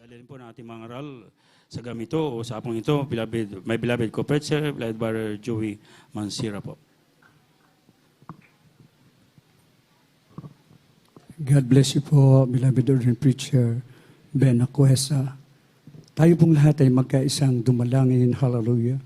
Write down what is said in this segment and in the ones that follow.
Alin po ng ating mga aral sa gamito o sa apong ito, my beloved co-preacher, beloved Brother Joey Mansira po. God bless you po, beloved ordained preacher, Ben Acuesa. Tayo pong lahat ay magkaisang dumalangin, hallelujah.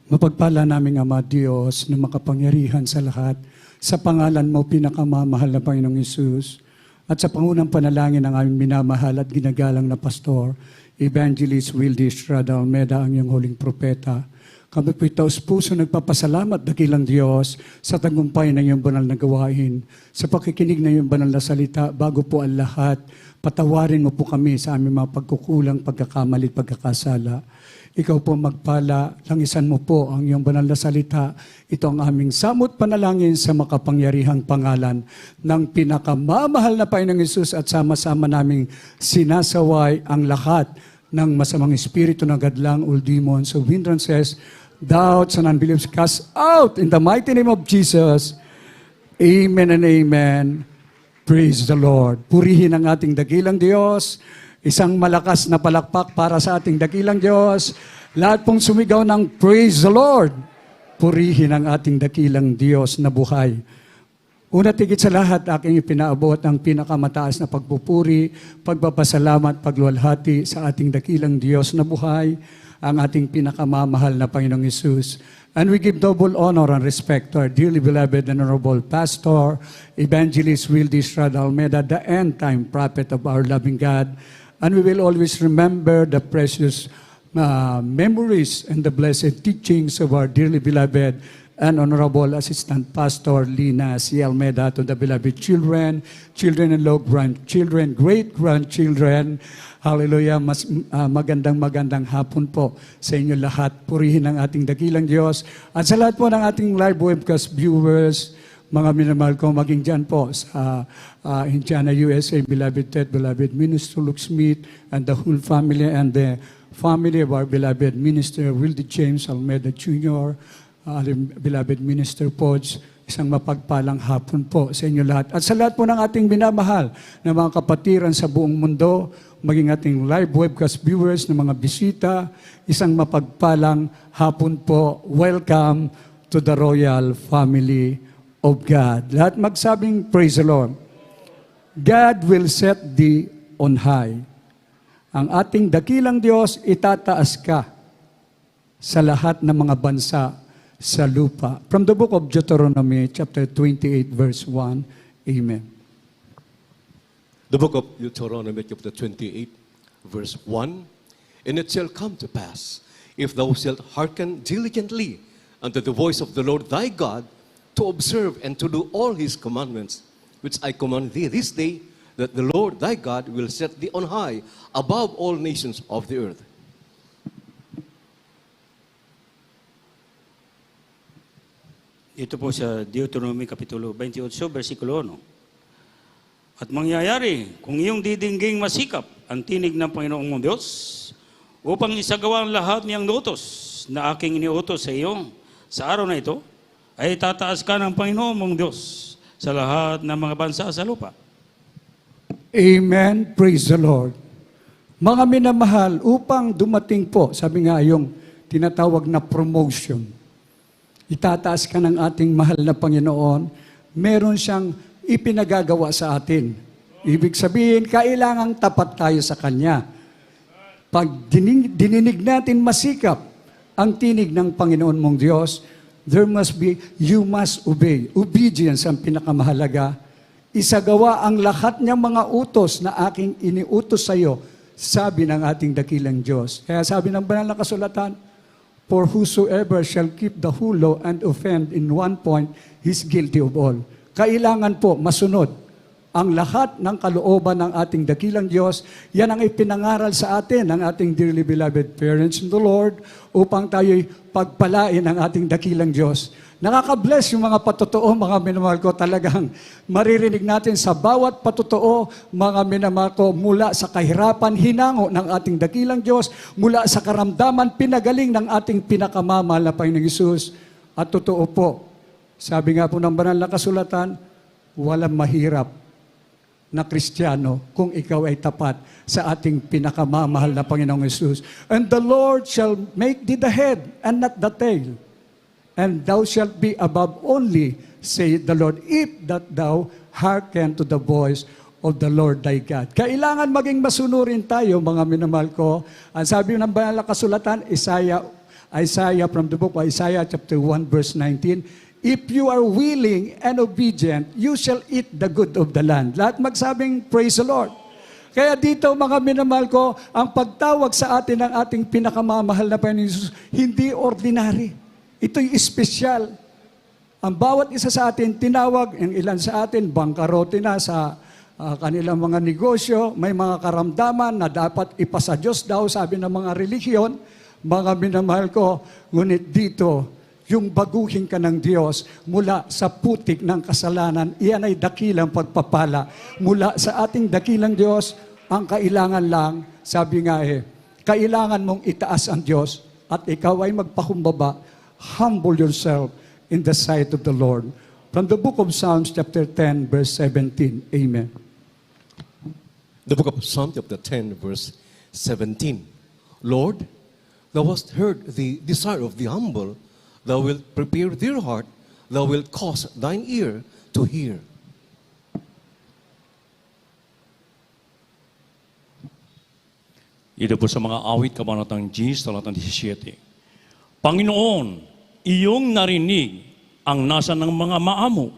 Mapagpala naming Ama Diyos na makapangyarihan sa lahat, sa pangalan mo pinakamamahal na Panginoong Hesus, at sa pangunang panalangin ng aming minamahal at ginagalang na pastor, Evangelist Wildy Estrada Almeda, ang iyong huling propeta. Kami po'y taos-puso nagpapasalamat, dakilang Diyos, sa tagumpay ng iyong banal na gawain, sa pakikinig ng iyong banal na salita. Bago po ang lahat, patawarin mo po kami sa aming mga pagkukulang, pagkakamali, pagkakasala. Ikaw po magpala, langisan mo po ang iyong banal na salita. Ito ang aming samot panalangin sa makapangyarihang pangalan ng pinakamamahal na Panginoong Hesus, at sama-sama naming sinasaway ang lahat ng masamang espiritu ng gadlang, all demons, of hindrances, doubts, and unbeliefs, cast out in the mighty name of Jesus. Amen and amen. Praise the Lord. Purihin ang ating dakilang Diyos. Isang malakas na palakpak para sa ating dakilang Diyos. Lahat pong sumigaw ng praise the Lord. Purihin ang ating dakilang Diyos na buhay. Una tigit sa lahat, aking ipinaabot ang pinakamataas na pagpupuri, pagpapasalamat, pagluwalhati sa ating dakilang Diyos na buhay, ang ating pinakamamahal na Panginoong Hesus. And we give double honor and respect to our dearly beloved and honorable pastor, Evangelist Wildy Estrada Almeda, the end-time prophet of our loving God. And we will always remember the precious memories and the blessed teachings of our dearly beloved and honorable Assistant Pastor Lina C. Almeda, to the beloved children, children-in-law, grandchildren, great-grandchildren. Hallelujah. Magandang hapon po sa inyo lahat. Purihin ang ating dakilang Diyos. At sa lahat po ng ating live webcast viewers, mga minamahal ko, maging dyan po sa Indiana, USA, beloved Ted, beloved Minister Luke Smith, and the whole family, and the family of our beloved Minister Wildy James Almeda Jr., beloved Minister Podge. Isang mapagpalang hapon po sa inyo lahat. At sa lahat po ng ating minamahal na mga kapatiran sa buong mundo, maging ating live webcast viewers na mga bisita, isang mapagpalang hapon po. Welcome to the royal family of God. Lahat magsabing praise the Lord. God will set thee on high. Ang ating dakilang Diyos, itataas ka sa lahat ng mga bansa sa lupa. From the book of Deuteronomy, chapter 28, verse 1. Amen. The book of Deuteronomy, chapter 28, verse 1. And it shall come to pass, if thou shalt hearken diligently unto the voice of the Lord thy God, to observe and to do all his commandments, which I command thee this day, that the Lord thy God will set thee on high above all nations of the earth. Ito po sa Deuteronomy Kapitulo 28, versikulo 1. At mangyayari kung iyong didingging masikap ang tinig ng Panginoong mong Diyos upang isagawa ang lahat niyang utos na aking iniutos sa iyo sa araw na ito, ay tataas ka ng Panginoon mong Diyos sa lahat ng mga bansa sa lupa. Amen. Praise the Lord. Mga minamahal, upang dumating po, sabi nga yung tinatawag na promotion, itataas ka ng ating mahal na Panginoon, meron siyang ipinagagawa sa atin. Ibig sabihin, kailangang tapat tayo sa Kanya. Pag dininig natin masikap ang tinig ng Panginoon mong Diyos, you must obey. Obedience ang pinakamahalaga. Isagawa ang lahat niyang mga utos na aking iniutos sa iyo, sabi ng ating dakilang Diyos. Kaya sabi ng banal na kasulatan, for whosoever shall keep the whole law and offend in one point, he's guilty of all. Kailangan po masunod ang lahat ng kalooban ng ating dakilang Diyos. Yan ang ipinangaral sa atin ng ating dearly beloved parents in the Lord, upang tayo'y pagpalain ng ating dakilang Diyos. Nakaka-bless yung mga patotoo, mga minamahal ko, talagang maririnig natin sa bawat patotoo, mga minamahal ko, mula sa kahirapan, hinango ng ating dakilang Diyos, mula sa karamdaman, pinagaling ng ating pinakamamahal na Panginoong Hesus. At totoo po, sabi nga po ng banal na kasulatan, walang mahirap na Kristiyano kung ikaw ay tapat sa ating pinakamamahal na Panginoong Yesus. And the Lord shall make thee the head and not the tail. And thou shalt be above only, saith the Lord, if that thou hearken to the voice of the Lord thy God. Kailangan maging masunurin tayo, mga minamahal ko. Ang sabi ng banal na kasulatan, Isaiah from the book of Isaiah chapter 1 verse 19, if you are willing and obedient, you shall eat the good of the land. Lahat magsabing, praise the Lord. Kaya dito, mga minamahal ko, ang pagtawag sa atin ng ating pinakamamahal na Panginoon Jesus, hindi ordinary. Ito'y espesyal. Ang bawat isa sa atin, tinawag, ang ilan sa atin, bangkarote na sa kanilang mga negosyo, may mga karamdaman na dapat ipasa Diyos daw, sabi ng mga relihiyon, mga minamahal ko, ngunit dito, yung baguhin ka ng Diyos mula sa putik ng kasalanan, iyan ay dakilang pagpapala. Mula sa ating dakilang Diyos, ang kailangan lang, sabi nga kailangan mong itaas ang Diyos at ikaw ay magpakumbaba, humble yourself in the sight of the Lord. From the book of Psalms chapter 10 verse 17, Amen. The book of Psalm chapter 10 verse 17. Lord, thou hast heard the desire of the humble, thou wilt prepare their heart, thou wilt cause thine ear to hear. Ito po sa mga awit, Kabanatang G, talatang 17. Panginoon, iyong narinig ang nasa ng mga maamo,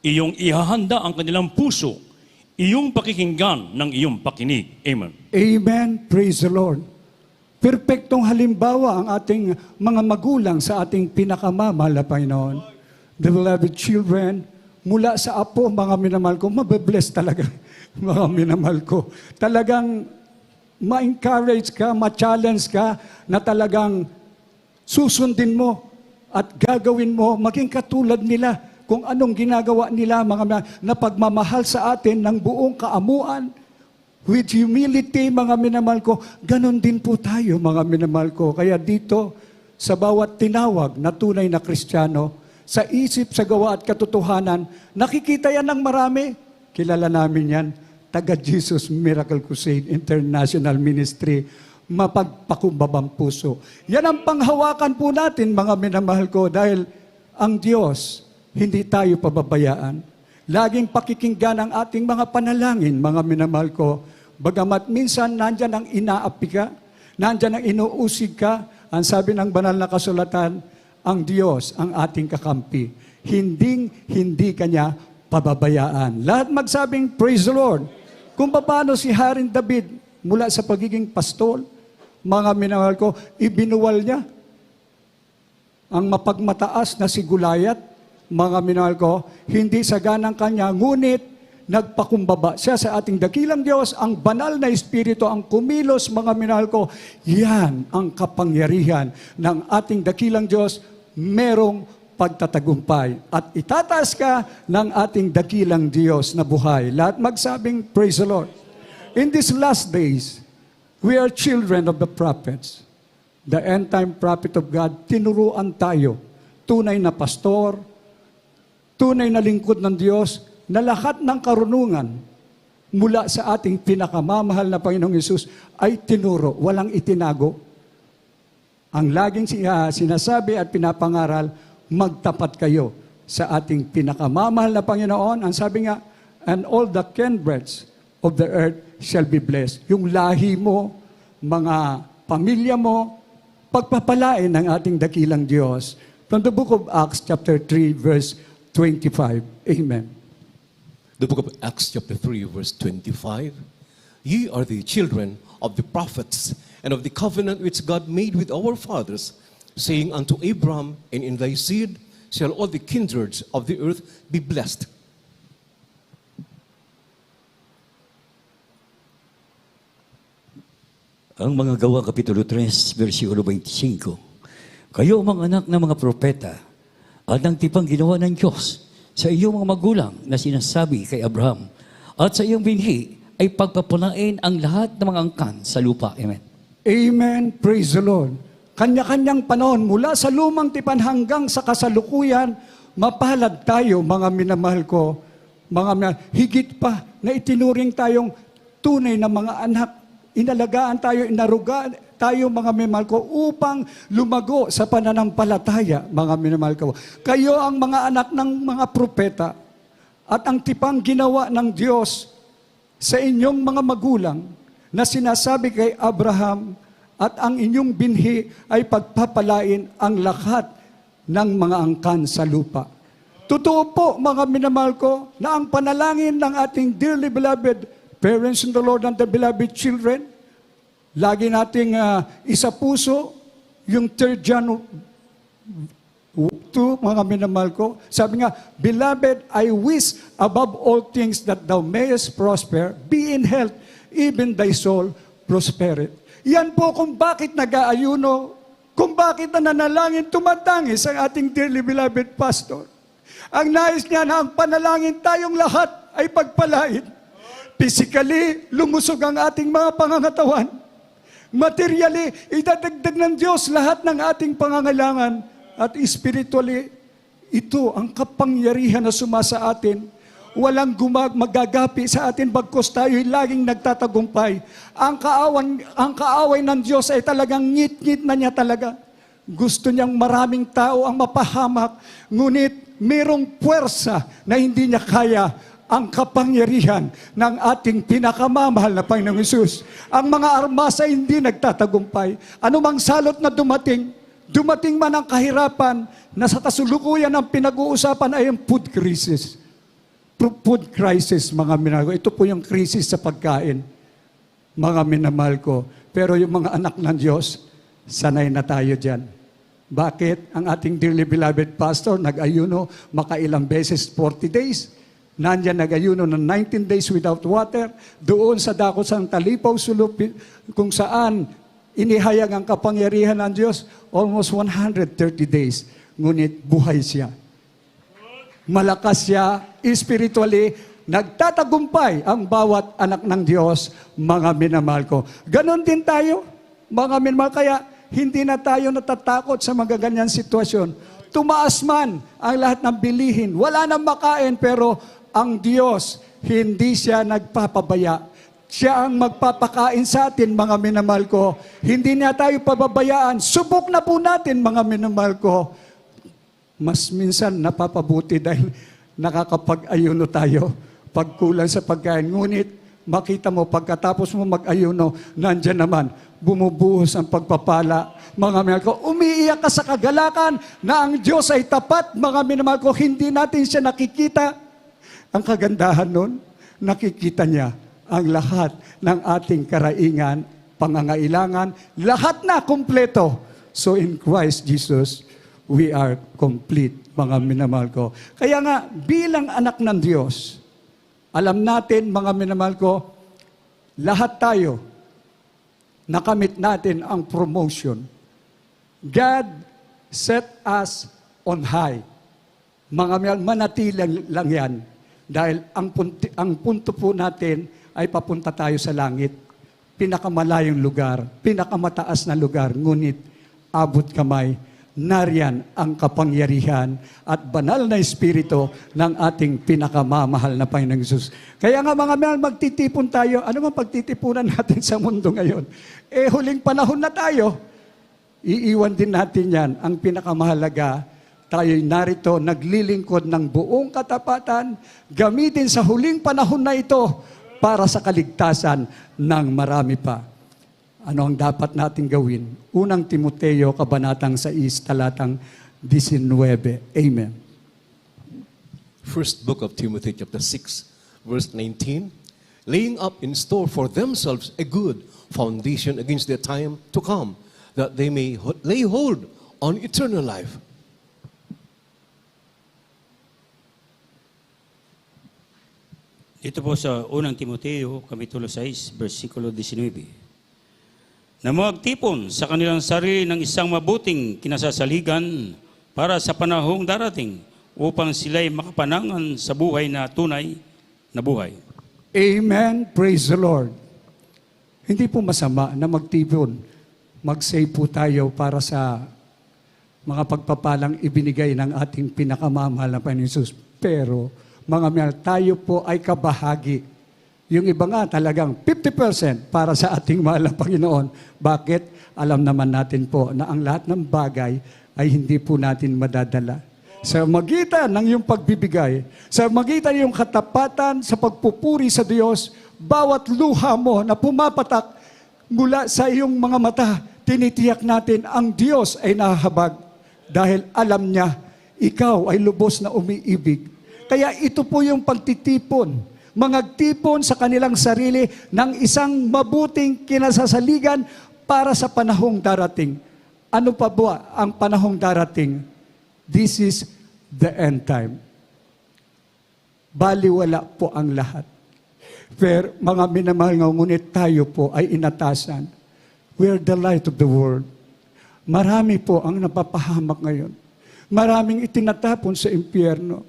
iyong ihahanda ang kanilang puso, iyong pakikinggan ng iyong pakinig. Amen. Amen. Praise the Lord. Perpektong halimbawa ang ating mga magulang sa ating pinakamamahal na Panginoon. The beloved children, mula sa apo, mga minamahal ko, mabibless talaga, mga minamahal ko. Talagang ma-encourage ka, ma-challenge ka, na talagang susundin mo at gagawin mo, maging katulad nila kung anong ginagawa nila, mga na pagmamahal sa atin ng buong kaamuan, with humility, mga minamahal ko, ganon din po tayo, mga minamahal ko. Kaya dito, sa bawat tinawag na tunay na Kristiyano, sa isip, sa gawa at katotohanan, nakikita yan ng marami. Kilala namin yan, taga Jesus Miracle Crusade International Ministry, mapagpakumbabang puso. Yan ang panghawakan po natin, mga minamahal ko, dahil ang Diyos, hindi tayo pababayaan. Laging pakikinggan ang ating mga panalangin, mga minamahal ko. Bagamat minsan nandyan ang inaapi ka, nandyan ang inuusig ka, ang sabi ng banal na kasulatan, ang Diyos ang ating kakampi. Hindi kanya pababayaan. Lahat magsabing, praise the Lord. Kung paano si Haring David, mula sa pagiging pastol, mga minamahal ko, ibinuwal niya ang mapagmataas na si Gulayat, mga minamahal ko, hindi saganang kanya, ngunit nagpakumbaba siya sa ating dakilang Diyos, ang banal na Espiritu, ang kumilos, mga minahal ko, yan ang kapangyarihan ng ating dakilang Diyos, merong pagtatagumpay. At itataas ka ng ating dakilang Diyos na buhay. Lahat magsabing, praise the Lord. In these last days, we are children of the prophets. The end-time prophet of God, tinuruan tayo, tunay na pastor, tunay na lingkod ng Diyos, na lahat ng karunungan mula sa ating pinakamamahal na Panginoong Yesus ay tinuro, walang itinago. Ang laging sinasabi at pinapangaral, magtapat kayo sa ating pinakamamahal na Panginoon. Ang sabi nga, and all the kindreds of the earth shall be blessed. Yung lahi mo, mga pamilya mo, pagpapalain ng ating dakilang Diyos. From the book of Acts chapter 3 verse 25. Amen. The book of Acts chapter 3 verse 25. Ye are the children of the prophets and of the covenant which God made with our fathers, saying unto Abraham, and in thy seed shall all the kindreds of the earth be blessed. Ang mga gawa, Kapitulo 3, versikulo 25. Kayo, mga anak ng mga propeta, at ang tipang ginawa ng Diyos sa iyong mga magulang na sinasabi kay Abraham, at sa iyong binhi ay pagpapunain ang lahat ng mga angkan sa lupa. Amen. Amen. Praise the Lord. Kanya-kanyang panahon, mula sa lumang tipan hanggang sa kasalukuyan, mapalad tayo, mga minamahal ko, higit pa na itinuring tayong tunay na mga anak. Inalagaan tayo, inarugaan tayo, mga minamahal ko, upang lumago sa pananampalataya, mga minamahal ko. Kayo ang mga anak ng mga propeta at ang tipang ginawa ng Diyos sa inyong mga magulang na sinasabi kay Abraham, at ang inyong binhi ay pagpapalain ang lahat ng mga angkan sa lupa. Totoo po, mga minamahal ko, na ang panalangin ng ating dearly beloved parents in the Lord and the beloved children, lagi nating isa puso, yung 3 John 2, mga minamahal ko. Sabi nga, Beloved, I wish above all things that thou mayest prosper, be in health, even thy soul prospereth. Yan po kung bakit nag-aayuno, kung bakit nananalangin, tumatangis ang ating dearly beloved pastor. Ang nais niya na ang panalangin tayong lahat ay pagpalain. Physically, lumusog ang ating mga pangangatawan. Materially, idadagdag ng Diyos lahat ng ating pangangailangan. At spiritually, ito ang kapangyarihan na sumasa atin. Walang magagapi sa atin bagkos tayo'y laging nagtatagumpay. Ang kaaway ng Diyos ay talagang ngit-ngit na niya talaga. Gusto niyang maraming tao ang mapahamak, ngunit mayroong puwersa na hindi niya kaya ang kapangyarihan ng ating pinakamamahal na Panginoong Hesus. Ang mga armas ay hindi nagtatagumpay. Anumang salot na dumating man ang kahirapan, na sa kasulukuyan ng pinag-uusapan ay ang food crisis. Food crisis, mga minamahal ko. Ito po yung crisis sa pagkain, mga minamahal ko. Pero yung mga anak ng Diyos, sanay na tayo dyan. Bakit? Ang ating dearly beloved pastor, nag-ayuno makailang beses, 40 days. Nandyan nag-ayuno ng 19 days without water. Doon sa dakot ng Talipaw, Sulup, kung saan inihayag ang kapangyarihan ng Diyos, almost 130 days. Ngunit buhay siya. Malakas siya, spiritually, nagtatagumpay ang bawat anak ng Diyos, mga minamahal ko. Ganon din tayo, mga minamahal. Kaya hindi na tayo natatakot sa mga ganyan sitwasyon. Tumaas man ang lahat ng bilihin, wala nang makain, pero ang Diyos, hindi siya nagpapabaya. Siya ang magpapakain sa atin, mga minamahal ko. Hindi niya tayo pababayaan. Subok na po natin, mga minamahal ko. Mas minsan napapabuti dahil nakakapag-ayuno tayo pagkulang sa pagkain. Ngunit makita mo, pagkatapos mo mag-ayuno, nandyan naman, bumubuhos ang pagpapala. Mga minamahal ko, umiiyak ka sa kagalakan na ang Diyos ay tapat. Mga minamahal ko, hindi natin siya nakikita. Ang kagandahan nun, nakikita niya ang lahat ng ating karaingan, pangangailangan, lahat na kumpleto. So in Christ Jesus, we are complete, mga minamahal ko. Kaya nga, bilang anak ng Diyos, alam natin, mga minamahal ko, lahat tayo, nakamit natin ang promotion. God set us on high. Mga minamahal, manatilang lang yan. Dahil ang punto po natin ay papunta tayo sa langit. Pinakamalayong lugar, pinakamataas na lugar, ngunit abot kamay, nariyan ang kapangyarihan at banal na espiritu ng ating pinakamamahal na Panginoong Hesus. Kaya nga mga minamahal, magtitipon tayo. Ano man pagtitipunan natin sa mundo ngayon? Huling panahon na tayo. Iiwan din natin yan. Ang pinakamahalaga, tayo'y narito, naglilingkod ng buong katapatan, gamitin sa huling panahon na ito para sa kaligtasan ng marami pa. Ano ang dapat nating gawin? Unang Timoteo, kabanatang 6, talatang 19. Amen. First book of Timothy, chapter 6, verse 19. Laying up in store for themselves a good foundation against the time to come, that they may lay hold on eternal life. Ito po sa unang Timoteo, kapitulo 6, versikulo 19. Na magtipon sa kanilang sarili ng isang mabuting kinasasaligan para sa panahong darating upang sila'y makapanangan sa buhay na tunay na buhay. Amen. Praise the Lord. Hindi po masama na magtipon. Mag-save po tayo para sa mga pagpapalang ibinigay ng ating pinakamamahal na Panginoon Hesus. Pero mga minahal, tayo po ay kabahagi. Yung iba nga talagang 50% para sa ating mahal na Panginoon. Bakit? Alam naman natin po na ang lahat ng bagay ay hindi po natin madadala. Sa magitan ng iyong pagbibigay, sa magitan ng iyong katapatan, sa pagpupuri sa Diyos, bawat luha mo na pumapatak mula sa iyong mga mata, tinitiyak natin ang Diyos ay nahahabag dahil alam niya, ikaw ay lubos na umiibig. Kaya ito po yung pagtitipon, magtipon sa kanilang sarili ng isang mabuting kinasasaligan para sa panahong darating. Ano pa ba ang panahong darating? This is the end time. Baliwala po ang lahat. Pero mga minamahal nga, ngunit tayo po ay inatasan. We're the light of the world. Marami po ang napapahamak ngayon. Maraming itinatapon sa impyerno.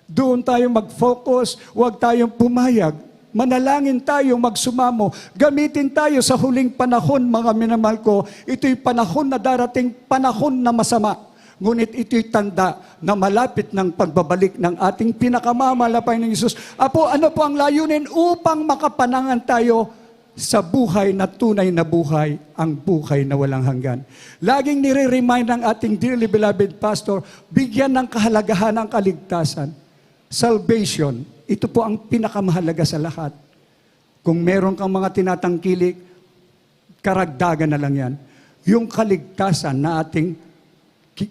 Doon tayo mag-focus, huwag tayong pumayag. Manalangin tayo, magsumamo. Gamitin tayo sa huling panahon, mga minamahal ko. Ito'y panahon na darating, panahon na masama. Ngunit ito'y tanda na malapit ng pagbabalik ng ating pinakamamalapay ng Isus. Apo, ano po ang layunin upang makapanangan tayo sa buhay na tunay na buhay, ang buhay na walang hanggan. Laging nire-remind ng ating dearly beloved pastor, bigyan ng kahalagahan ang kaligtasan. Salvation, ito po ang pinakamahalaga sa lahat. Kung meron kang mga tinatangkilik, karagdagan na lang yan. Yung kaligtasan na ating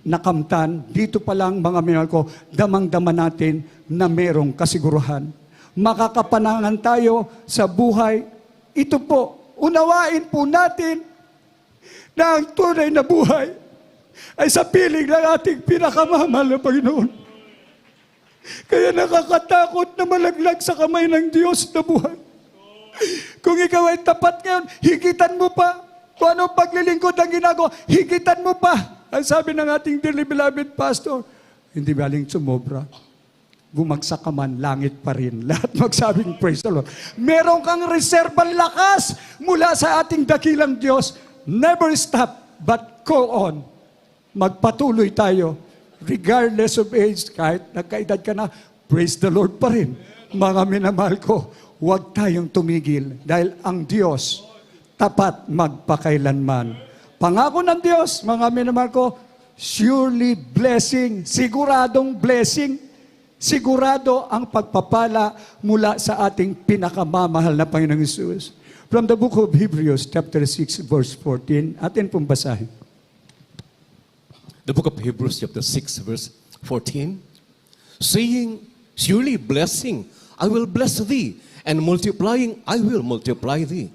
nakamtan, dito pa lang mga minahal ko, damang-dama natin na merong kasiguruhan. Makakapanangan tayo sa buhay. Ito po, unawain po natin na ang tunay na buhay ay sa piling ng ating pinakamamahal na Panginoon. Kaya nakakatakot na malaglag sa kamay ng Diyos na buhay. Kung ikaw ay tapat ngayon, higitan mo pa. Kung anong paglilingkod ang ginagawa, higitan mo pa. Ang sabi ng ating dearly beloved pastor, hindi baling sumobra. Bumagsak ka man, langit pa rin. Lahat magsabing praise the Lord. Meron kang reserbang lakas mula sa ating dakilang Diyos. Never stop, but go on. Magpatuloy tayo. Regardless of age, kahit nagkaedad ka na, praise the Lord pa rin. Mga minamahal ko, huwag tayong tumigil dahil ang Diyos tapat magpakailanman. Pangako ng Diyos, mga minamahal ko, surely blessing, siguradong blessing, sigurado ang pagpapala mula sa ating pinakamamahal na Panginoong Hesus. From the book of Hebrews, chapter 6, verse 14, atin pong basahin. The book of Hebrews chapter 6 verse 14, saying, surely blessing, I will bless thee, and multiplying, I will multiply thee.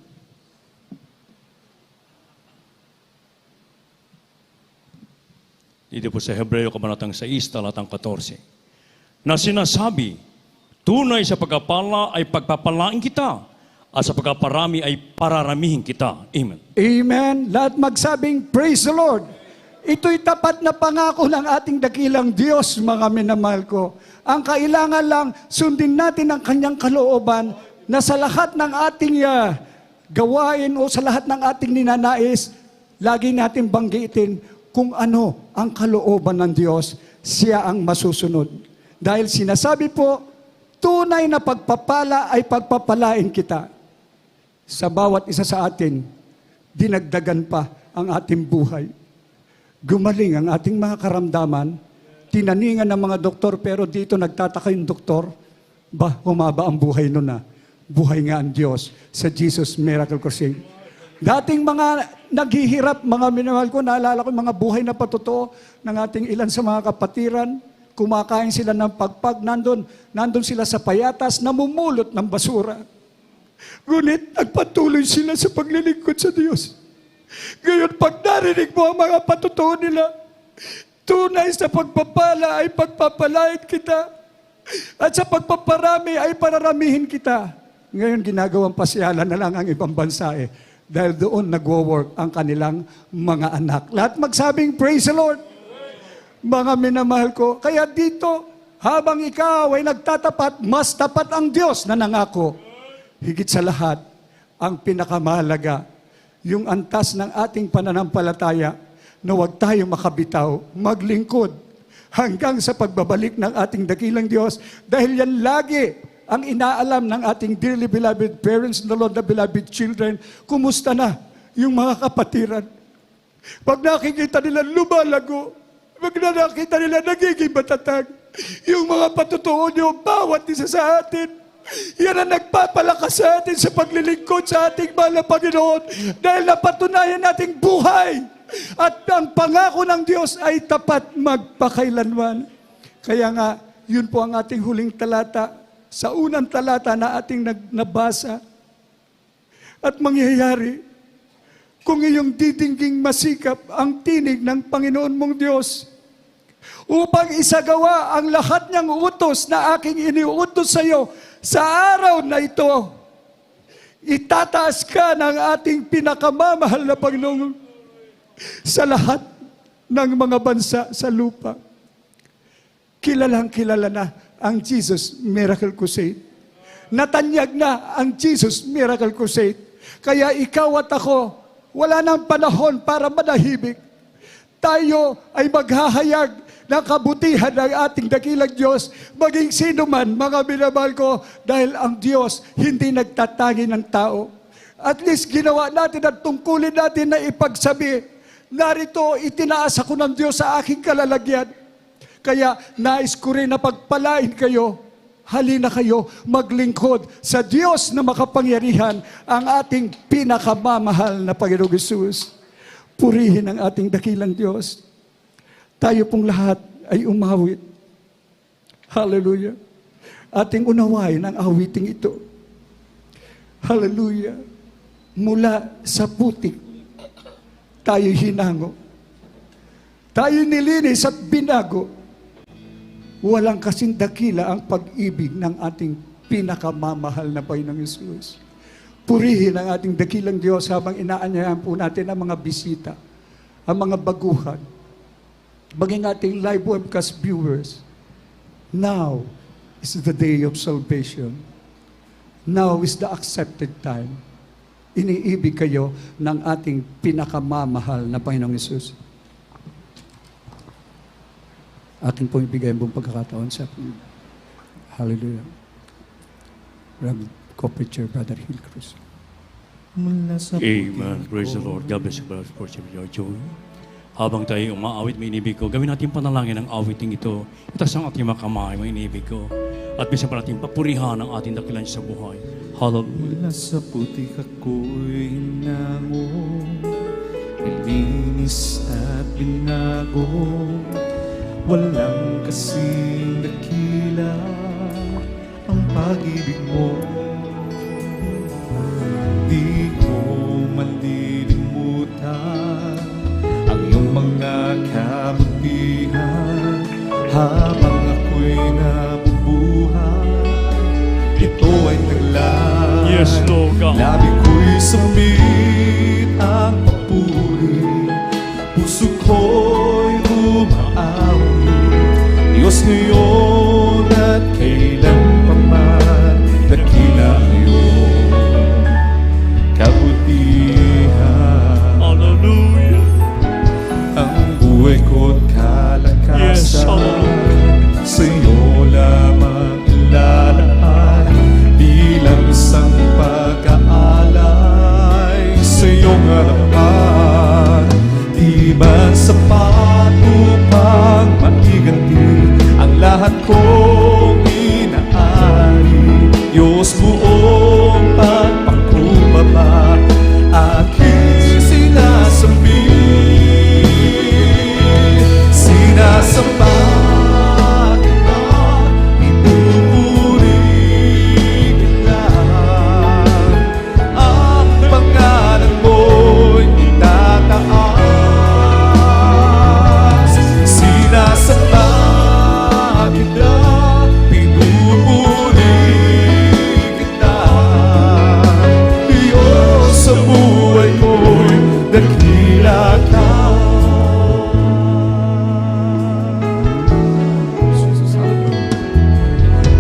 Dito po sa Hebreo kabanatang 6, talatang 14, na sinasabi, tunay sa pagkapala ay pagpapalain kita, at sa pagkaparami ay pararamihin kita. Amen. Amen. Lahat magsabing, praise the Lord. Ito'y tapat na pangako ng ating dakilang Diyos, mga minamahal ko. Ang kailangan lang, sundin natin ang kanyang kalooban na sa lahat ng ating gawain o sa lahat ng ating ninanais, lagi natin banggitin kung ano ang kalooban ng Diyos, siya ang masusunod. Dahil sinasabi po, tunay na pagpapala ay pagpapalain kita. Sa bawat isa sa atin, dinagdagan pa ang ating buhay. Gumaling ang ating mga karamdaman, tinaningan ng mga doktor, pero dito nagtataka yung doktor, humaba ang buhay nun na. Buhay nga ang Diyos sa Jesus Miracle Crusade. Dating mga naghihirap, mga minamahal ko, naalala ko yung mga buhay na patotoo ng ating ilan sa mga kapatiran, kumakain sila ng pagpag, nandun sila sa payatas, namumulot ng basura. Ngunit nagpatuloy sila sa paglilingkod sa Diyos. Ngayon, pag narinig mo ang mga patotoo nila, tunay sa pagpapala ay pagpapalait kita. At sa pagpaparami ay pararamihin kita. Ngayon, ginagawang pasyalan na lang ang ibang bansa dahil doon nagwo-work ang kanilang mga anak. Lahat magsabing, praise the Lord. Mga minamahal ko, kaya dito, habang ikaw ay nagtatapat, mas tapat ang Diyos na nangako. Higit sa lahat, ang pinakamahalaga, yung antas ng ating pananampalataya na huwag tayo makabitaw, maglingkod hanggang sa pagbabalik ng ating dakilang Diyos. Dahil yan lagi ang inaalam ng ating dearly beloved parents, the Lord, the beloved children, kumusta na yung mga kapatiran. Pag nakikita nila lumalago, pag nakikita nila nagiging matatag, yung mga patutuo nyo, bawat isa sa atin, yan ang nagpapalakas sa atin sa paglilingkod sa ating mahal na Panginoon dahil napatunayan nating buhay at ang pangako ng Diyos ay tapat magpakailanman. Kaya nga, yun po ang ating huling talata sa unang talata na ating nabasa. At mangyayari, kung iyong didingging masikap ang tinig ng Panginoon mong Diyos upang isagawa ang lahat niyang utos na aking iniutos sa iyo sa araw na ito, itataas ka ng ating pinakamamahal na Panginoon sa lahat ng mga bansa sa lupa. Kilalang kilala na ang Jesus Miracle Crusade. Natanyag na ang Jesus Miracle Crusade. Kaya ikaw at ako, wala nang panahon para manahimik. Tayo ay maghahayag ng kabutihan ng ating dakilang Diyos, maging sino man, mga minamahal ko, dahil ang Diyos hindi nagtatangi ng tao. At least ginawa natin at tungkulin natin na ipagsabi, narito itinaas ako ng Diyos sa aking kalalagyan. Kaya nais ko rin na pagpalain kayo, halina kayo maglingkod sa Diyos na makapangyarihan, ang ating pinakamamahal na Panginoong Hesus. Purihin ang ating dakilang Diyos. Tayo pong lahat ay umawit. Hallelujah. Ating unawain ang awiting ito. Hallelujah. Mula sa putik, tayo hinango. Tayo nilinis at binago. Walang kasing dakila ang pag-ibig ng ating pinakamamahal na Panginoong Hesus. Purihin ang ating dakilang Diyos habang inaanyayahan po natin ang mga bisita, ang mga baguhan, maging ating live webcast viewers. Now is the day of salvation. Now is the accepted time. Iniibig kayo ng ating pinakamamahal na Panginoong Hesus. Ating pong ibigay ang buong pagkakataon sa Hallelujah. Rabbi Co-Preacher, Brother Hill Cruz. Amen. Praise the Lord. God bless you, brother, for your joy. Habang tayo umaawit, may inibig ko, gawin natin panalangin ang awiting ito. Itaas ang ating mga kamay, may inibig ko. At minsan pa natin papurihan ang ating dakilan sa buhay. Hallelujah. Mula sa putik ako'y hinango, nilinis at binago. Walang kasing dakila ang pag-ibig mo. Di ko malilimutan ang iyong mga kabutihan habang ako'y nabubuhay. Ito ay taglay. Yes, Lord God. Labi ko'y sambit ang papuri, puso ko'y umaawi. Diyos ngayon at kailan pa man, dakila iyong kabutihan. Hallelujah. Ang buhay ko't Yes, kalakasan, hallelujah. sa iyo lamang lalaan, bilang isang pag-aalay sa iyong harapan. Di ba sapat upang maiganti ang lahat kong inaari? Diyos, buong pagpakumbaba aking sinasabi. Sinasamba kita, pinupuri kita. Ang pangalan mo'y itataas. Sinasamba kita, pinupuri kita. Diyos, sa buhay ko'y dakila ka.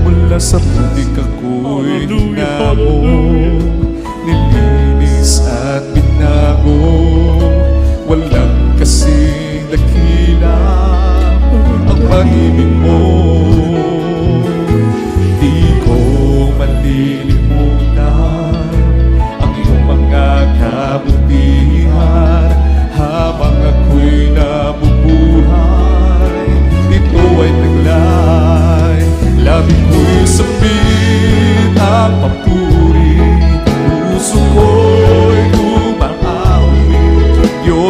Mula sa putik ako'y Hallelujah, hinamo, nilinis at binago. Walang kasing dakila ang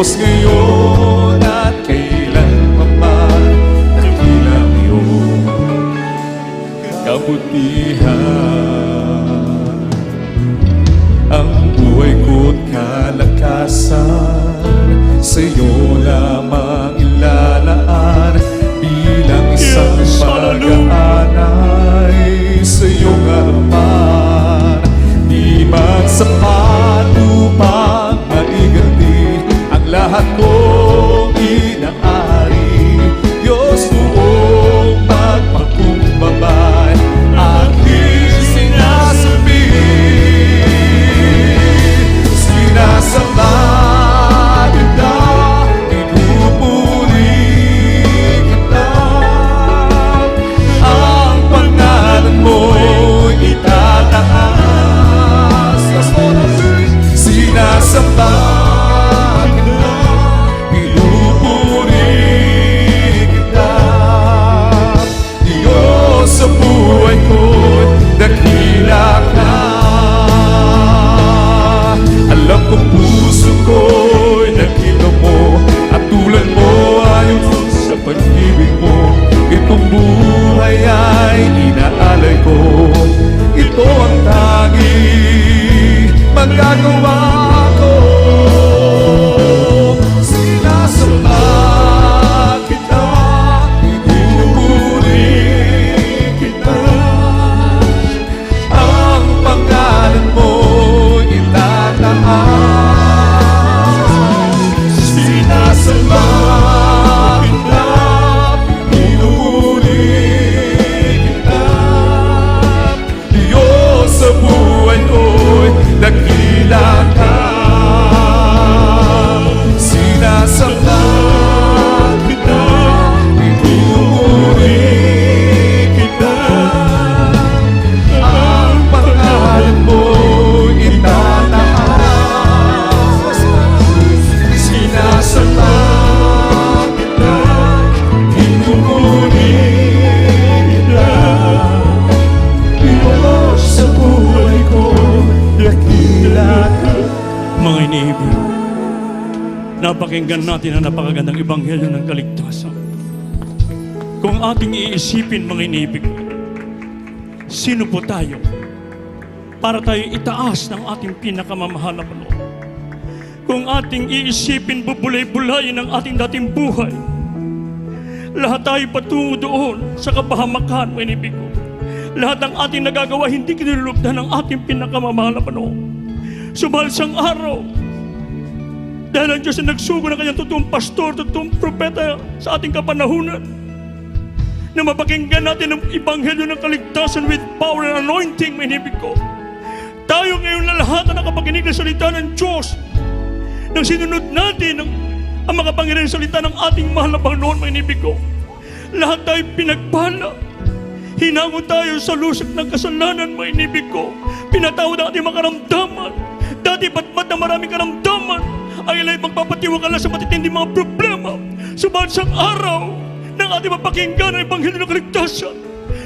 Diyos ngayon at kailanman, dakila ang iyong kabutihan. Ang buhay ko't kalakasan sa iyo lamang ilalaan, bilang isang Yes, hallelujah. pag-aanay sa iyong harapan. Di man sapat upang maiganti ang lahat kong inaari. Diyos, buong pagpakumbabay aking sinasabi. Sinasamba kita, pinupuri kita. Ang pangalan mo'y itataas. Sinasamba kita, pinupuri kita. Diyos, sa buhay ko'y dakila ka. Alam kong puso ko'y nakita mo, at tulad mo ayon sa pag-ibig mo. Itong buhay ay inaalay ko, ito ang tanging magagawa ko. Sinasamba kita, pinupuri kita. Ang pangalan mo itataas. Sinasamba kita, pinupuri kita. Diyos, sa buhay ko'y dakila ka. Sinasamba kita, pinupuri kita. Ang pangalan mo itataas. Sinasamba kita, pinupuri kita. Diyos, sa buhay ko, dakila ka. Mga iniibig, napakinggan natin ang napakagandang ebanghelyo ng kaligtasan. Kung ating iisipin, mga iniibig, sino po tayo para tayo itaas ng ating pinakamamahal na Panginoon? Kung ating iisipin, bubulay-bulayin ang ating dating buhay, lahat tayo patungo doon sa kapahamakan, mga iniibig ko. Lahat ng ating nagagawa, hindi kinulugdan ng ating pinakamamahal na Panginoon. Subalit sang araw, dahil ang Diyos ay nagsugo ng kanyang totoong pastor, totoong propeta sa ating kapanahunan, na mapakinggan natin ang ebanghelyo ng kaligtasan with power and anointing, minibig ko. Tayo ngayon na lahat na nakapakinig ng salita ng Diyos, nang sinunod natin ang makapangyarihang salita ng ating mahal na Panginoon, minibig ko. Lahat tayo pinagpala. Hinango tayo sa lusok ng kasalanan, minibig ko. Pinatawad ang ating mga karamdaman. Dati batbat na maraming karamdaman ay ila'y magpapatiwakala sa matitinding mga problema. Subalit sa araw ng ating mapakinggan ang ebanghelyo ng kaligtasan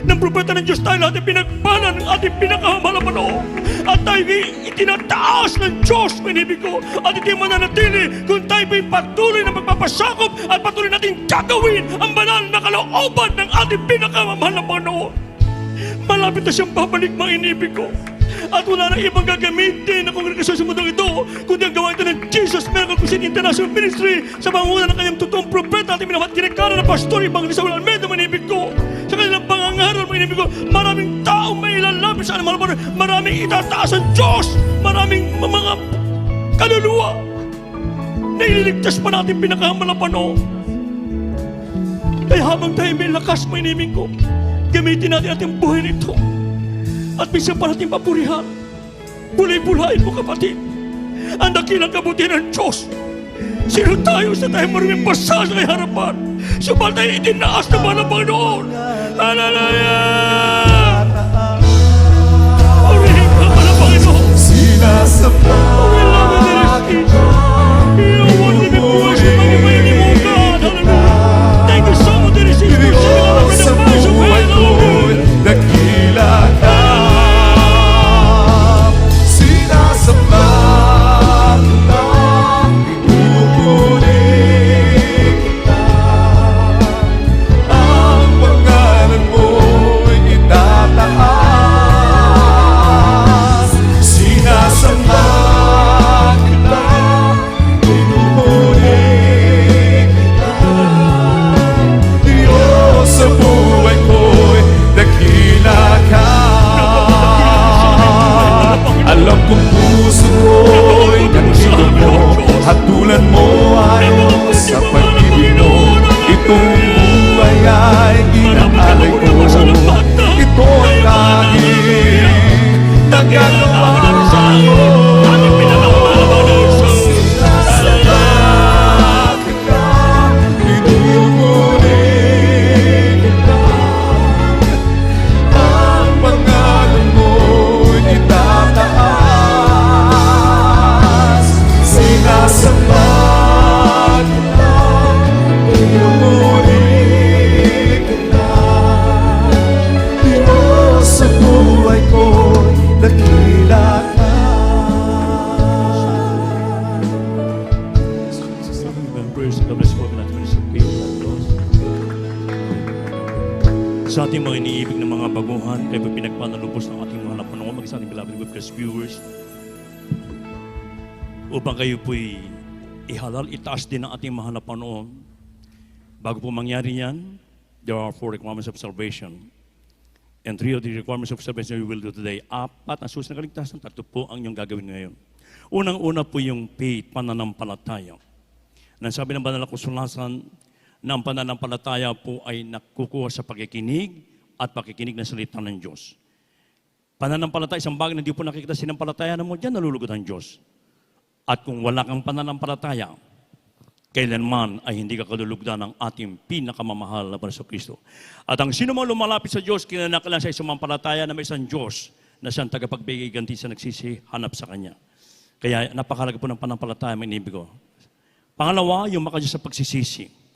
ng propeta ng Diyos, tayo lahat ay pinagpala ng ating pinakamahal na Panginoon. At tayo itinataas ng Diyos, minibig ko. At ito'y mananatili kung tayo patuloy na magpapasakop at patuloy natin gagawin ang banal na kalooban ng ating pinakamahal na Panginoon. Malapit na siyang babalik, mga inibig ko. At wala na ibang gagamitin ng kongregasyon sa mundong ito, kundi ang gawa ito ng Jesus Miracle Crusade International Ministry sa pangunguna ng kanyang totoong propeta at minamahal kinikanan ng pastor Ibang Rizal Almeida, manibig ko. Sa kanilang pangangaral, manibig ko, maraming tao may ilalapit sa kanilang mga maraming itataas ang Diyos, maraming mga kaluluwa na ililigtas pa natin pinakahamal na Panginoon. Kaya habang tayo may lakas, manibig ko, gamitin natin ating buhay nito. At minsan pa natin papurihan. Bulay-bulayin mo, kapatid, ang dakilang kabutihan ng Diyos. Sino tayo sa tayo maraming basa sa harapan? Subalit tayo itinaas na ba ng Panginoon? Hallelujah! Purihin ka ba ng Panginoon? Sinasamba We love you, dear Jesus. You want to be worship and you may be more God. Hallelujah! Thank you so much, dear Jesus. Diyos, sa buhay ko'y dakila ka. Sinasamba kita, pinupuri Sa ating mga iniibig ng mga baguhan, kayo po pinagpanalubos ng ating mga Panginoon, maging sa ating beloved webcast viewers, upang kayo po'y ihalal, itaas din ang ating mahal na Panginoon. Bago po mangyari yan, there are 4 requirements of salvation. And 3 of the requirements of salvation we will do today. 4 ang susunod na kaligtasan, 3 po ang inyong gagawin ngayon. Unang-una po yung faith, pananampalataya. Nang sabi ng banal na kasulatan, na ang pananampalataya po ay nakukuha sa pakikinig at pakikinig ng salita ng Diyos. Pananampalataya, isang bagay na hindi po nakikita sinampalataya na mo, dyan nalulugod ang Diyos. At kung wala kang pananampalataya, kailanman ay hindi ka kalulugdan ng ating pinakamamahal na Panginoon Kristo. At ang sino mang lumalapit sa Diyos, kinakailangan sa isang mampalataya na may isang Diyos na siyang tagapagbigay ganti sa nagsisihanap sa Kanya. Kaya napakalaga po ng pananampalataya, may inibig ko. Pangalawa, yung makadya sa pagsisisi.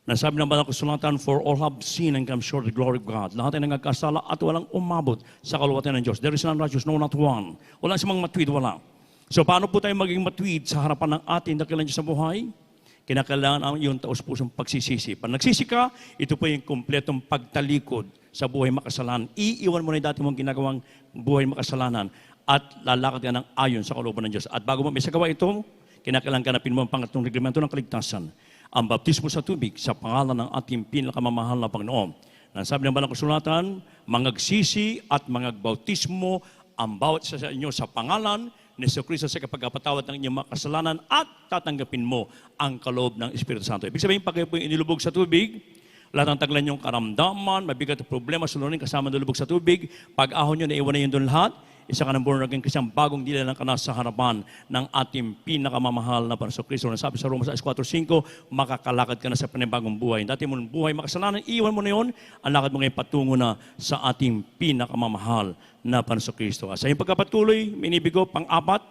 Nasabi ng banal na kasulatan, for all have sinned and come short of the glory of God. Lahat ay nagkasala at walang umabot sa kaluwatan ng Diyos. There is none righteous, no, not one. Wala si mga matwid, wala. So paano po tayo maging matwid sa harapan ng ating dakilang Diyos sa buhay? Kinakailangan ang iyong taos-pusong pagsisisi. Pag nagsisi ka, ito po yung kumpletong pagtalikod sa buhay makasalanan. Iiwan mo na yung dati mong ginagawang buhay makasalanan at lalakad ka ng ayon sa kalooban ng Diyos. At bago mo may sagawa ito, kinakailangan ganapin mo ang pangatlong reglamento ng kaligtasan. Ang baptismo sa tubig sa pangalan ng ating pinakamamahal na Panginoon. Nasabi ng banal na kasulatan, mangagsisi at mangagbautismo ang bawat isa sa inyo sa pangalan ni Jesucristo sa kapagpatawad ng inyong mga kasalanan at tatanggapin mo ang kaloob ng Espiritu Santo. Ibig sabihin, pag kayo po inilubog sa tubig, lahat ng taglan yung karamdaman, mabigat na problema, sulunin kasama nilubog sa tubig, pag-ahon nyo, naiwan na yun doon lahat, isa ka ng born again Christian, bagong dila lang ka na sa harapan ng ating pinakamamahal na Panginoon Kristo. Nasabi sa Roma 4:5, makakalakad ka na sa panibagong buhay. Dati mong buhay makasalanan, iwan mo na yun, ang lakad mo ngayon patungo na sa ating pinakamamahal na Panginoon Kristo. Sa iyong pagkapatuloy, minibig ko, pang-apat,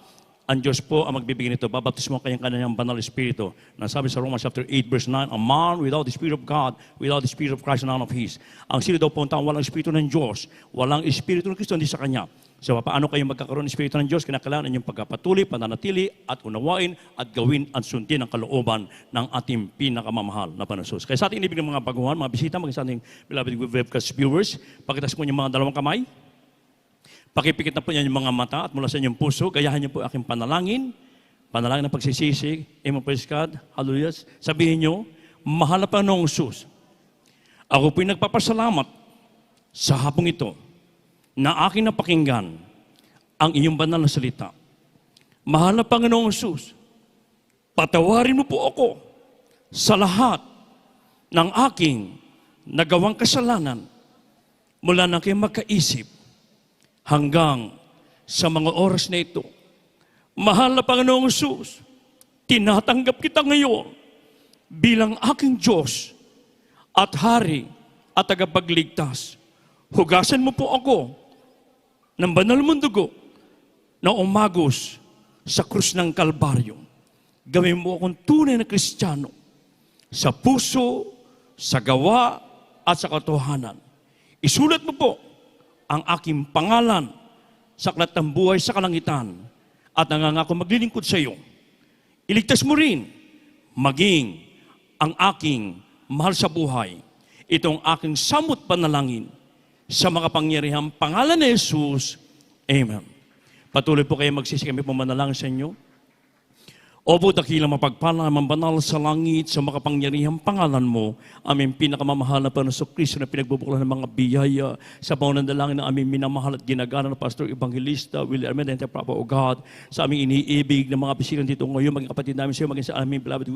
ang Diyos po ang magbibigay nito. Babaptismo kayang kanyang banal espiritu. Nasabi sa Romans 8:9, a man without the Spirit of God, without the Spirit of Christ, none of His. Ang sino daw po ang taong walang espiritu ng Diyos, walang espiritu ng Kristo, hindi sa Kanya. So, paano kayo magkakaroon ng espiritu ng Diyos? Kinakailangan inyong pagkapatuloy, pananatili, at unawain, at gawin at sundin ang kalooban ng ating pinakamamahal na Panginoon. Kaya sa ating inibig ng mga baguhan, mga bisita, mga sa ating beloved webcast viewers, pakitas po niyo mga dalawang kamay. Pakipikit na po niya yung mga mata at mula sa inyong puso, gayahan niyo po aking panalangin ng pagsisisi. Amen, praise God. Hallelujah. Sabihin niyo, mahal na Panginoong Hesus, ako po'y nagpapasalamat sa hapong ito na aking napakinggan ang iyong banal na salita. Mahal na Panginoong Hesus, patawarin mo po ako sa lahat ng aking nagawang kasalanan mula na kayo magkaisip hanggang sa mga oras na ito. Mahal na Panginoong Hesus, tinatanggap kita ngayon bilang aking Diyos at Hari at tagapagligtas. Hugasan mo po ako ng banal mong dugo na umagos sa krus ng Kalbaryo. Gawin mo akong tunay na Kristiyano sa puso, sa gawa, at sa katotohanan. Isulat mo po ang aking pangalan sa aklat ng buhay sa kalangitan at nangangako maglilingkod sa iyo. Iligtas mo rin maging ang aking mahal sa buhay. Itong aking samot panalangin sa makapangyarihang pangalan ni Jesus. Amen. Patuloy po kayo magsisi, kami po manalangin sa inyo. Opo, dakilang mapagpala, mambanal sa langit, sa makapangyarihang pangalan mo, aming pinakamamahal na Panginoon Kristo na pinagbubuklan ng mga biyaya sa pananalangin ng aming minamahal at ginagana na Pastor Evangelista Willie Armendente, Papa o God, sa aming iniibig ng mga bisilan dito ngayon, maging kapatid namin sa iyo, maging sa aming beloved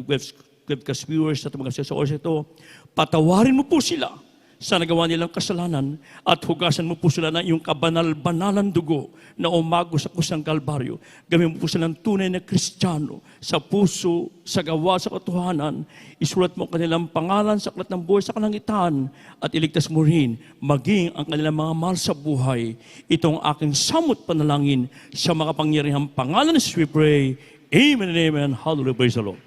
webcast viewers at mga sa oras ito, patawarin mo po sila sa nagawa nilang kasalanan at hugasan mo po sila ng iyong kabanal-banalan dugo na umagos sa krus ng Kalbaryo. Gawin mo po silang tunay na Kristiyano sa puso, sa gawa, sa katotohanan. Isulat mo kanilang pangalan sa aklat ng buhay sa kalangitan at iligtas mo rin maging ang kanilang mga mahal sa buhay. Itong aking samot panalangin sa makapangyarihang pangalan ni Jesus we pray. Amen and amen. Hallelujah. Praise the Lord.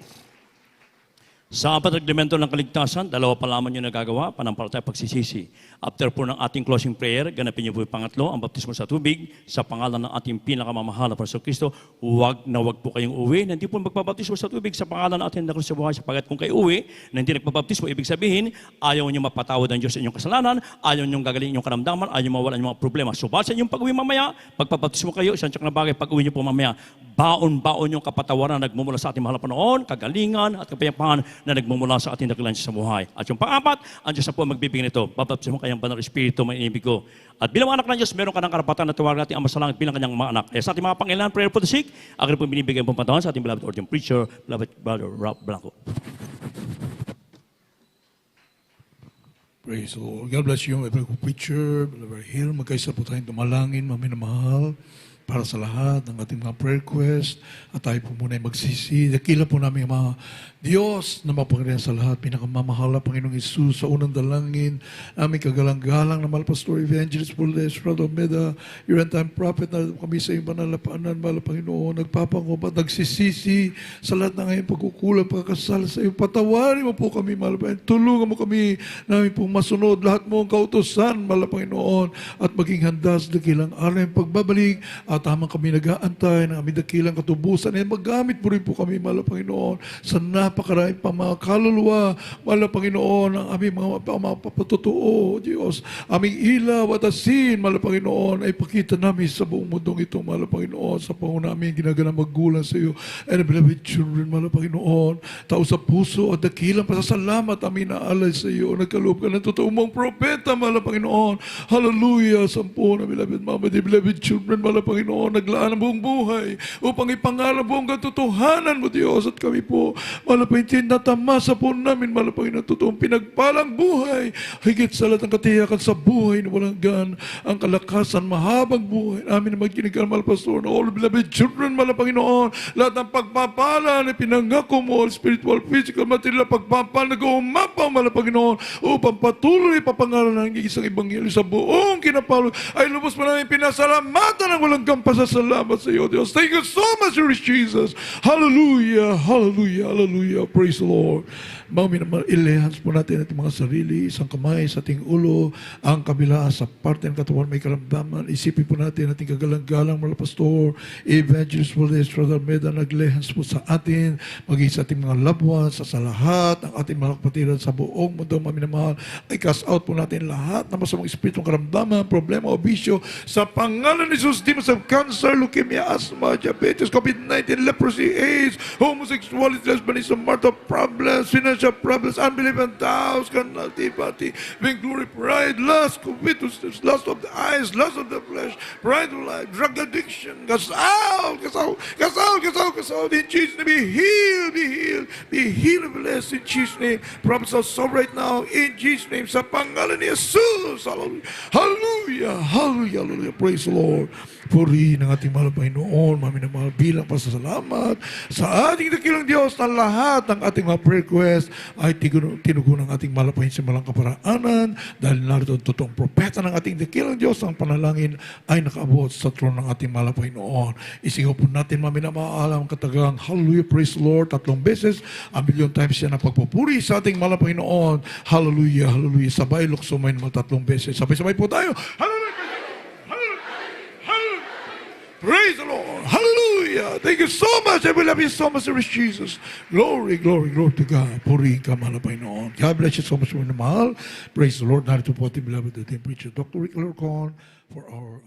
Sa apat reglamento ng kaligtasan, dalawa pa lamang yung nagagawa, panampalataya pagsisisi. After po ng ating closing prayer, ganapin niyo po yung pangatlo, ang baptismo sa tubig, sa pangalan ng ating pinakamamahal na Panginoon Kristo. Huwag na huwag po kayong uwi na hindi po magbabaptismo sa tubig sa pangalan ng ating Diyos sa buhay. Sapagat kung kayo uwi na hindi nagpabaptismo, ibig sabihin, ayaw niyo mapatawad ng Diyos sa inyong kasalanan, ayaw niyo gagaling inyong karamdaman, ayaw mawala inyong mga problema. So, basta inyong pag-uwi mamaya, pagpabaptismo kayo, isang tsak na bagay, pag-uwi niyo po mamaya, baon-baon yung kapatawaran na nagmumula sa ating mahal na Panginoon, kagalingan at kapayapaan na nagmumula sa ating dakilang Diyos sa buhay. At yung pang-apat, ang Diyos na po ang magbibigay nito. Baptismo kayang banal Espiritu, may inibig ko. At bilang anak ng Diyos, meron ka ng karapatan na tawagan natin ang masalangit bilang kanyang mga anak. Sa ating mga pangailangan, prayer for the sick, akin po binibigay pong pantawan sa ating beloved ordained preacher, beloved brother Rob Blanco. Praise the Lord. God bless you, my brother preacher, brother Hill. Magkaisa po tayong dumalangin, mga minamahal, para sa lahat ng ating mga prayer request. At tayo po muna ay magsisi. Dakila po namin ang mga Diyos na mapangalanan sa lahat. Pinakamamahal na Panginoong Isus sa unang dalangin. Aming kagalang-galang na mahal Pastor Evangelist Pules, Brother Meda, your end-time prophet na kami sa iyong banal na paanan, mahal Panginoon. Nagpapangupat, nagsisisi sa lahat ng ngayong pagkukulang, pagkakasala sa iyo. Patawarin mo po kami, mahal Panginoon. Tulungan mo kami namin pong masunod lahat mo ang kautosan, mahal Panginoon. At maging handa sa dakilang araw ng pagbabalik. At tamang kami nag-aantay ng aming dakilang katubusan. At magamit mo rin po kami, mahal Panginoon, sa napakaraming pang mga kaluluwa, mahal Panginoon, ang aming mga papatutuo, Diyos. Aming ilaw at asin, mahal Panginoon, ay pakita namin sa buong mundong ito, mahal Panginoon, sa pangunan namin ginagalang maggulang sa iyo. And beloved children, mahal Panginoon, tao sa puso at dakilang pasasalamat amin na alay sa iyo. Nagkaloob ka ng totoo mong propeta, mahal Panginoon. Hallelujah, sampu na beloved mama, beloved children, mahal Panginoon, naglaan ang buong buhay upang ipangalan buong katotohanan mo, Diyos. At kami po, mahal Panginoon, natamasa po namin, mahal Panginoon, totoong pinagpalang buhay, higit sa lahat ng katiyakan sa buhay na walang gan, ang kalakasan, mahabang buhay namin na magkinigal, mahal Pastor, na all beloved children, mahal Panginoon, lahat ng pagpapala na pinangako mo, spiritual, physical, material, pagpapala na gumapaw, mahal Panginoon, upang patuloy papangalan ng isang ebanghelyo sa buong kinapalo, ay lubos pa namin pinasalamatan ng walang kampasasalamat sa iyo, Diyos. Thank you so much, Lord Jesus. Hallelujah, hallelujah, hallelujah. Praise the Lord. Mga minamahal, ilehans po natin ating mga sarili, isang kamay sa ating ulo, ang kabila sa parte ng katawan may karamdaman. Isipin po natin ating kagalang-galang, mga pastor, evangelist, Pules, Brother Meda, naglehans po sa atin, maging sa ating mga loved ones, sa lahat, ang ating mga kapatiran sa buong mundo, mga minamahal, ay cast out po natin lahat ng masamang espiritong karamdaman, problema o bisyo, sa pangalan ni Jesus, demons of cancer, leukemia, asthma, diabetes, COVID-19, leprosy, AIDS, homosexuality, lesbianism, marital problems, financial problems, unbelief and doubts, carnality, party, vainglory, pride, lust, covetousness, lust of the eyes, lust of the flesh, pride of life, drug addiction, cast out, cast out, cast out, cast out, cast out, in Jesus' name, be healed, be healed, be healed, blessed in Jesus' name. Prophets are so right now, in Jesus' name, sa pangalan ni Jesus, hallelujah, hallelujah, hallelujah, hallelujah, praise the Lord. Puri ng ating mahal Panginoon, maminamahal bilang pasasalamat sa ating dakilang Diyos na lahat ng ating mga prayer request ay tinugon ng ating mahal Panginoon sa malang kaparaanan dahil narito ang totoong propeta ng ating dakilang Diyos ang panalangin ay nakaabot sa trono ng ating mahal Panginoon. Isigaw po natin maminamahal ang katagang hallelujah, praise the Lord, 3 beses, a million times siya na pagpupuri sa ating mahal Panginoon. Hallelujah, hallelujah. Sabay luksumain mo 3 beses. Sabay-sabay po tayo. Hallelujah! Praise the Lord. Hallelujah. Thank you so much. I will love you so much, Lord Jesus. Glory, glory, glory to God. Purihin ka, mahal na Panginoon. God bless you so much, mahal. Praise the Lord. Narito po ating beloved preacher, Dr. Rick Lorcon, for our